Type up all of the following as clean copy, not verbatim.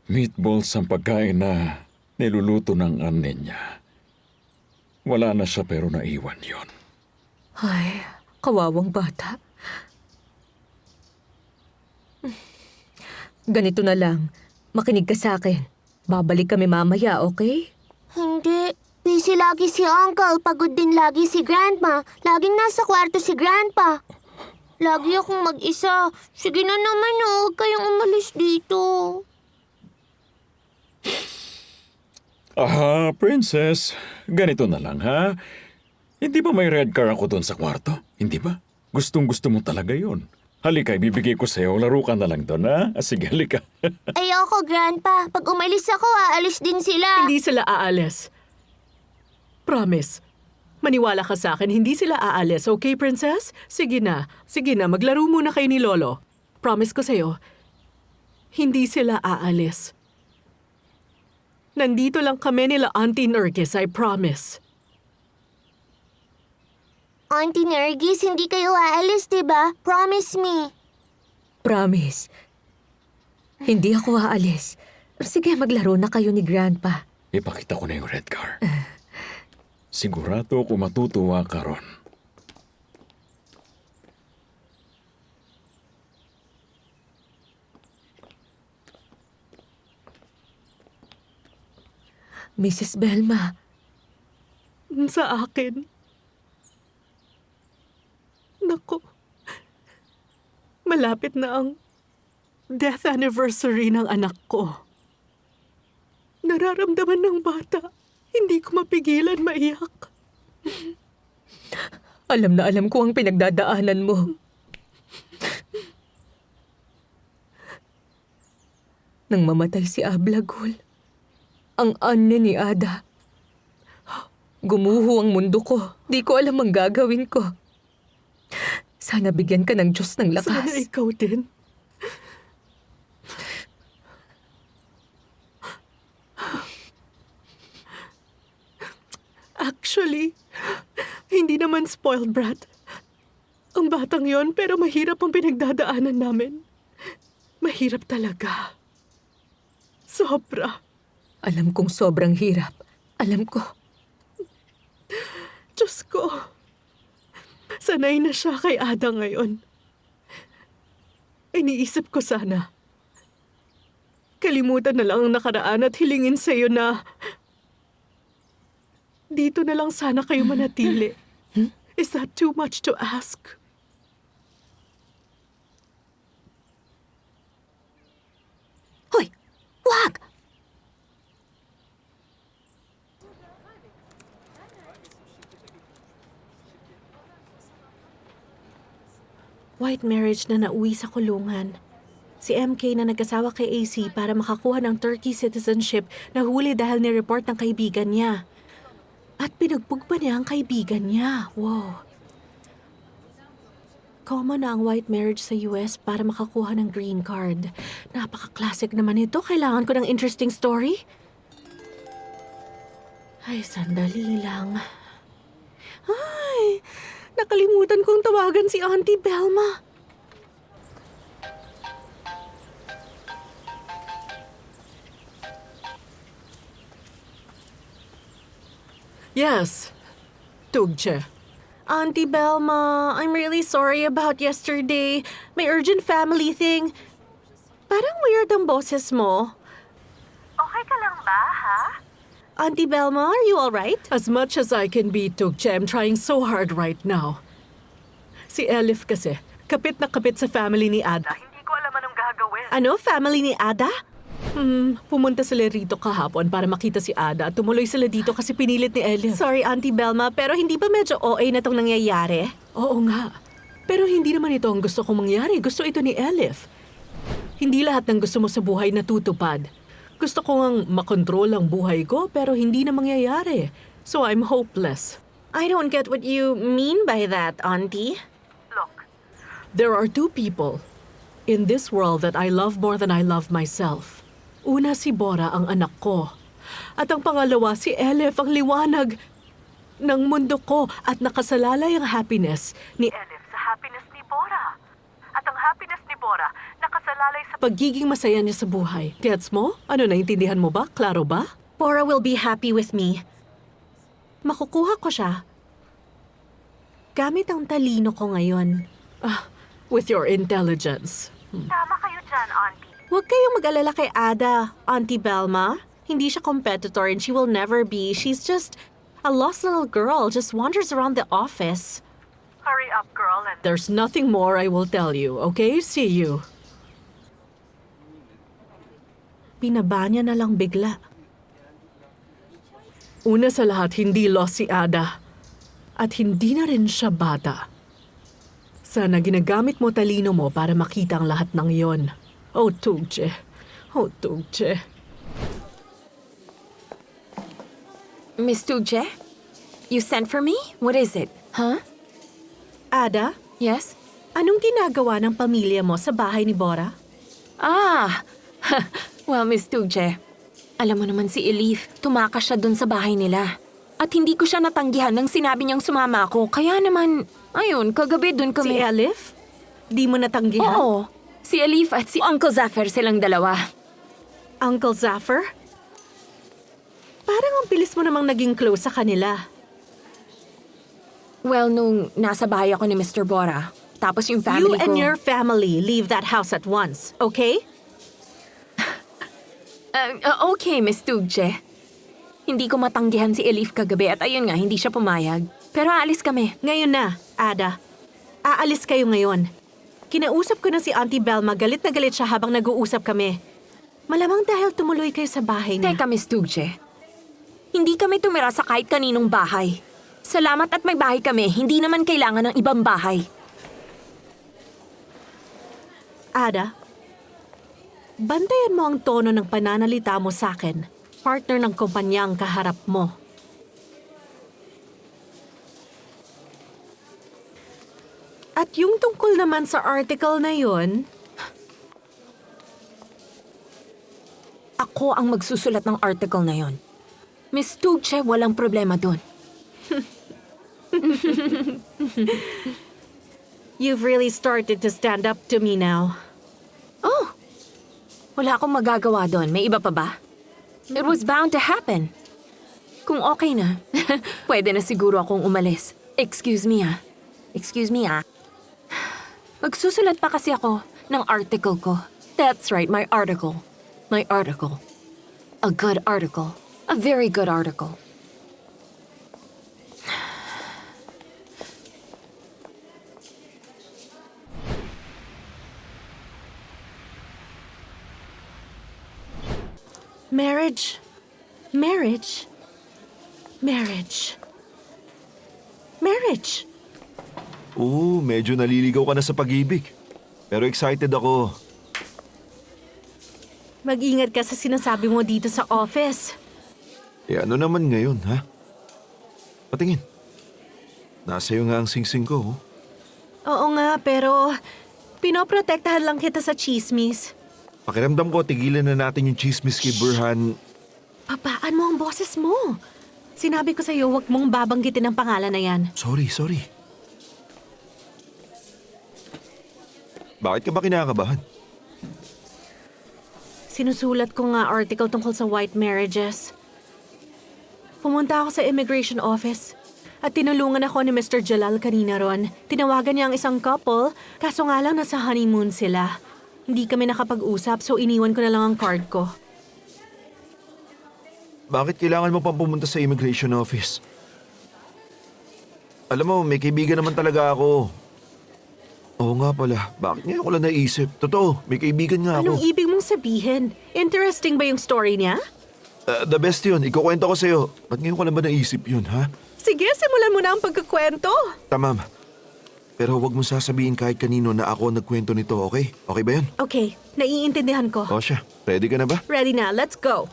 Meatballs ang pagkain na niluluto ng anin niya. Wala na siya pero naiwan yon. Ay, kawawang bata. Ganito na lang. Makinig ka sa akin. Babalik kami mamaya, okay? Hindi. Busy lagi si Uncle. Pagod din lagi si Grandma. Laging nasa kwarto si Grandpa. Lagi akong mag-isa. Sige na naman, huwag kayong umalis dito. Princess. Ganito na lang, ha? Hindi ba may red car ako doon sa kwarto? Hindi ba? Gustong-gusto mo talaga yon. Halika, ibibigay ko sa'yo. Laro ka na lang doon, ha? Sige, halika. Ayoko, Grandpa. Pag umalis ako, aalis din sila. Hindi sila aalis. Promise. Maniwala ka sa akin, hindi sila aalis, okay, Princess? Sige na, maglaro muna kayo ni Lolo. Promise ko sa'yo, hindi sila aalis. Nandito lang kami nila Auntie Nergis, I promise. Auntie Nergis, hindi kayo aalis, diba? Promise me. Promise. Hindi ako aalis. Sige, maglaro na kayo ni Grandpa. Ipakita ko na yung red car. Sigurado ko matutuwa ka ron. Mrs. Belma, Sa akin. Naku. Malapit na ang death anniversary ng anak ko. Nararamdaman ng bata. Hindi ko mapigilan maiyak. alam na alam ko ang pinagdadaanan mo. Nang mamatay si Ablagul, ang ane ni Ada, gumuho ang mundo ko. Di ko alam ang gagawin ko. Sana bigyan ka ng Diyos ng lakas. Sana ikaw din. Actually, hindi naman spoiled brat. Ang batang yon, pero mahirap ang pinagdadaanan namin. Mahirap talaga. Sobra. Alam kong sobrang hirap. Alam ko. Diyos ko. Sanay na siya kay Ada ngayon. Iniisip ko sana. Kalimutan na lang ang nakaraan at hilingin sa'yo na dito na lang sana kayo manatili. Is that too much to ask? Hoy! Wag! White marriage na nauwi sa kulungan. Si MK na nag-asawa kay AC para makakuha ng Turkey citizenship na huli dahil ni-report ng kaibigan niya. At pinugbog pa niya ang kaibigan niya. Wow. Common na ang white marriage sa US para makakuha ng green card. Napaka-classic naman ito. Kailangan ko ng interesting story. Ay, sandali lang. Ay, nakalimutan kong tawagan si Auntie Belma. Yes. Tugche. Auntie Belma, I'm really sorry about yesterday. May urgent family thing. Parang weird ang boses mo. Okay ka lang ba, ha? Auntie Belma, are you alright? As much as I can be, Tugche, I'm trying so hard right now. Si Elif kasi, kapit na kapit sa family ni Ada. Hindi ko alam anong gagawin. Ano? Family ni Ada? Pumunta sila rito kahapon para makita si Ada at tumuloy sila dito kasi pinilit ni Elif. Sorry, Auntie Belma, pero hindi ba medyo OA na tong nangyayari? Oo nga. Pero hindi naman ito ang gusto kong mangyari. Gusto ito ni Elif. Hindi lahat ng gusto mo sa buhay natutupad. Gusto ko ngang makontrol ang buhay ko pero hindi na mangyayari. So I'm hopeless. I don't get what you mean by that, Auntie. Look, There are two people in this world that I love more than I love myself. Una si Bora, ang anak ko. At ang pangalawa si Elif, ang liwanag ng mundo ko at nakasalalay ang happiness ni Elif, sa happiness ni Bora. At ang happiness ni Bora, nakasalalay nakasalalay sa pagiging masaya niya sa buhay. Gets mo? Ano, naintindihan mo ba? Klaro ba? Bora will be happy with me. Makukuha ko siya. Gamit ang talino ko ngayon. With your intelligence. Tama kayo dyan, Auntie. Huwag kayong mag-alala kay Ada, Auntie Belma. Hindi siya competitor and she will never be. She's just a lost little girl, just wanders around the office. Hurry up, girl, and There's nothing more I will tell you, okay? See you. Binaba niya na lang bigla. Una sa lahat, hindi lost si Ada. At hindi na rin siya bata. Sana ginagamit mo talino mo para makita ang lahat ng iyon. Oh, Tugje. Oh, Tugje. Miss Tugje? You sent for me? What is it? Huh? Ada, Yes? anong ginagawa ng pamilya mo sa bahay ni Bora? Ah! Well, Miss Tugje, alam mo naman si Elif, tumakas siya dun sa bahay nila. At hindi ko siya natanggihan nang sinabi niyang sumama ako. Kaya naman, ayun, kagabi dun Si kami... Elif? Di mo natanggihan? Oo, si Elif at si Uncle Zaffer silang dalawa. Uncle Zaffer? Parang ang bilis mo namang naging close sa kanila. Well, nung nasa bahay ako ni Mr. Bora, tapos yung family You and ko... your family leave that house at once, okay? Okay, Miss Tugje. Hindi ko matanggihan si Elif kagabi at ayun nga, hindi siya pumayag. Pero aalis kami. Ngayon na, Ada. Aalis kayo ngayon. Kinausap ko na si Auntie Belma, galit na galit siya habang nag-uusap kami. Malamang dahil tumuloy kayo sa bahay niya. Teka, Miss Tugje. Hindi kami tumira sa kahit kaninong bahay. Salamat at may bahay kami. Hindi naman kailangan ng ibang bahay. Ada, bantayan mo ang tono ng pananalita mo sa akin. Partner ng kumpanya ang kaharap mo. At yung tungkol naman sa article na yun, Ako ang magsusulat ng article na yon. Miss Tugje, walang problema doon. you've really started to stand up to me now. Oh, wala akong magagawa doon. May iba pa ba? It was bound to happen. Kung okay na, pwede na siguro akong umalis. Excuse me ah. Excuse me ah. Magsusulat pa kasi ako ng article ko. That's right, my article. My article. A good article. A very good article. Marriage. Marriage. Marriage. Marriage. Oo, medyo naliligaw ka na sa pag-ibig. Pero excited ako. Mag-ingat ka sa sinasabi mo dito sa office. Eh ano naman ngayon, ha? Patingin. Nasa iyo nga ang singsing ko, oh. Oo nga, pero pinoprotektahan lang kita sa chismis. Pakiramdam ko, tigilan na natin yung chismis kay Burhan. Babaan mo ang boses mo. Sinabi ko sa'yo, huwag mong babanggitin ang pangalan na yan. Sorry. Bakit ka ba kinakabahan? Sinusulat ko nga article tungkol sa white marriages. Pumunta ako sa immigration office at tinulungan ako ni Mr. Jalal kanina ron. Tinawagan niya ang isang couple, kaso nga lang nasa honeymoon sila. Hindi kami nakapag-usap, so iniwan ko na lang ang card ko. Bakit kailangan mo pang pumunta sa immigration office? Alam mo, may kaibigan naman talaga ako. Oo nga pala, bakit ngayon ko lang naisip? Totoo, may kaibigan nga ako. Anong ibig mong sabihin? Interesting ba yung story niya? The best yun, ikukwento ko sa'yo. Ba't ngayon ko lang ba naisip yun, ha? Sige, simulan mo na ang pagkakwento. Tamam. Pero huwag mo sasabihin kahit kanino na ako nagkwento nito, okay? Okay ba yun? Okay, naiintindihan ko. O siya, ready ka na ba? Ready na, let's go.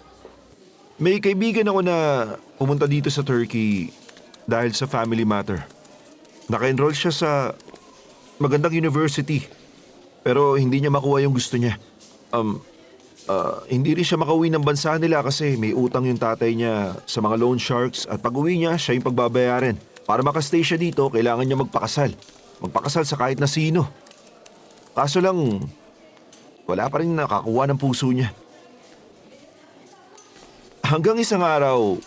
May kaibigan ako na pumunta dito sa Turkey dahil sa family matter. Naka-enroll siya sa magandang university, pero hindi niya makuha yung gusto niya. Hindi rin siya makauwi ng bansa nila kasi may utang yung tatay niya sa mga loan sharks at pag-uwi niya, siya yung pagbabayaran. Para makastay siya dito, kailangan niya magpakasal. Magpakasal sa kahit na sino. Kaso lang, wala pa rin nakakuha ng puso niya. Hanggang isang araw,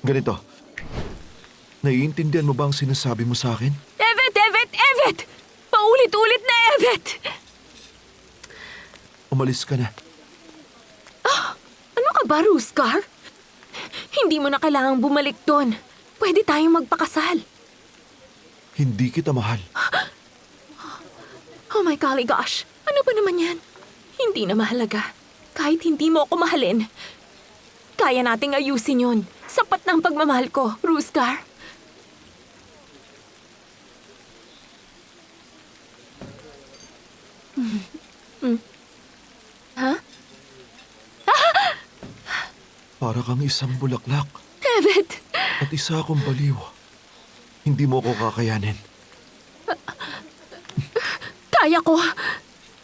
ganito. Naiintindihan mo ba ang sinasabi mo sa akin? Evet, Evet, Evet! Paulit-ulit na Evet! Umalis ka na. Ano ka ba, Ruskar? Hindi mo na kailangang bumalik doon. Pwede tayong magpakasal. Hindi kita mahal. Oh my golly gosh, ano ba naman yan? Hindi na mahalaga. Kahit hindi mo ako mahalin, kaya nating ayusin yun. Sapat na ang pagmamahal ko, Ruskar. Ha? Para kang isang bulaklak Evet! at isa akong baliw. Hindi mo ako kakayanin. Kaya ko!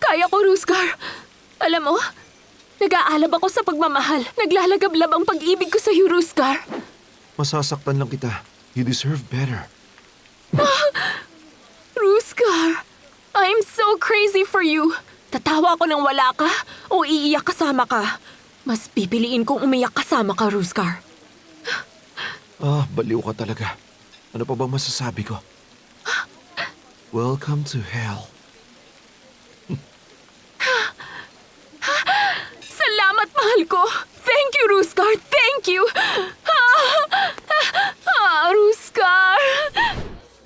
Kaya ko, Ruskar! Alam mo, nag-aalab ako sa pagmamahal. Naglalagablab ang pag-ibig ko sa iyo, Ruskar. Masasaktan lang kita. You deserve better. Ruskar, I'm so crazy for you. Tatawa ako nang wala ka o iiyak kasama ka. Mas pipiliin kong umiyak kasama ka, Ruskar. Ah, baliw ka talaga. Ano pa bang masasabi ko? Welcome to hell. Salamat, mahal ko. Thank you, Ruskar. Thank you. Ruskar.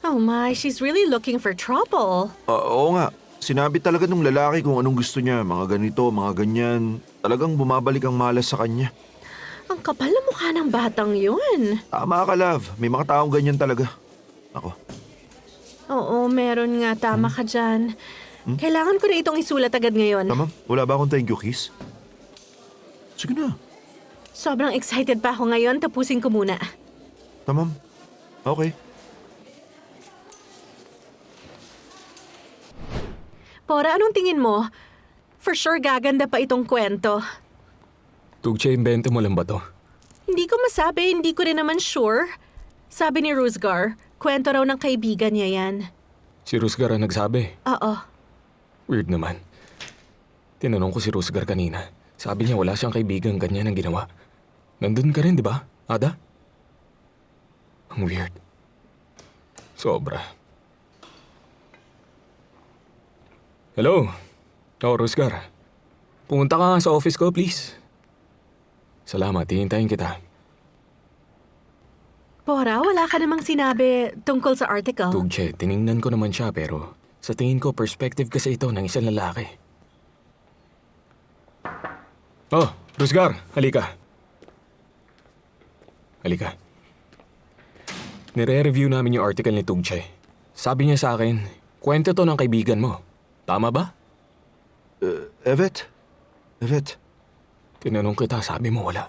Oh my, she's really looking for trouble. Oo nga. Sinabi talaga nung lalaki kung anong gusto niya. Mga ganito, mga ganyan. Talagang bumabalik ang malas sa kanya. Ang kapal na mukha ng batang yun. Tama ka, love. May mga taong ganyan talaga. Ako. Oo, meron nga. Tama ka dyan. Kailangan ko na itong isulat agad ngayon. Tamam, wala ba akong thank you kiss? Sige na. Sobrang excited pa ako ngayon. Tapusin ko muna. Tamam. Okay. Pora, anong tingin mo? For sure gaganda pa itong kwento. Tugche, imbento mo lang ba to? Hindi ko masabi, hindi ko rin naman sure. Sabi ni Rusgar, kwento raw ng kaibigan niya yan. Si Rusgar ang nagsabi. Oo. Weird naman. Tinanong ko si Rusgar kanina. Sabi niya wala siyang kaibigan ganyan ang ginawa. Nandun ka rin, di ba, Ada? Ang weird. Sobra. Hello? Oh, Rusgar. Pumunta ka nga sa office ko, please. Salamat, hihintayin kita. Pora, wala ka namang sinabi tungkol sa article. Tugche, tiningnan ko naman siya pero sa tingin ko perspective kasi ito ng isang lalaki. Oh, Rusgar, halika. Halika. Nire-review namin yung article ni Tugche. Sabi niya sa akin, kwento to ng kaibigan mo. Tama ba? Evet? Evet? Tinanong kita, sabi mo wala.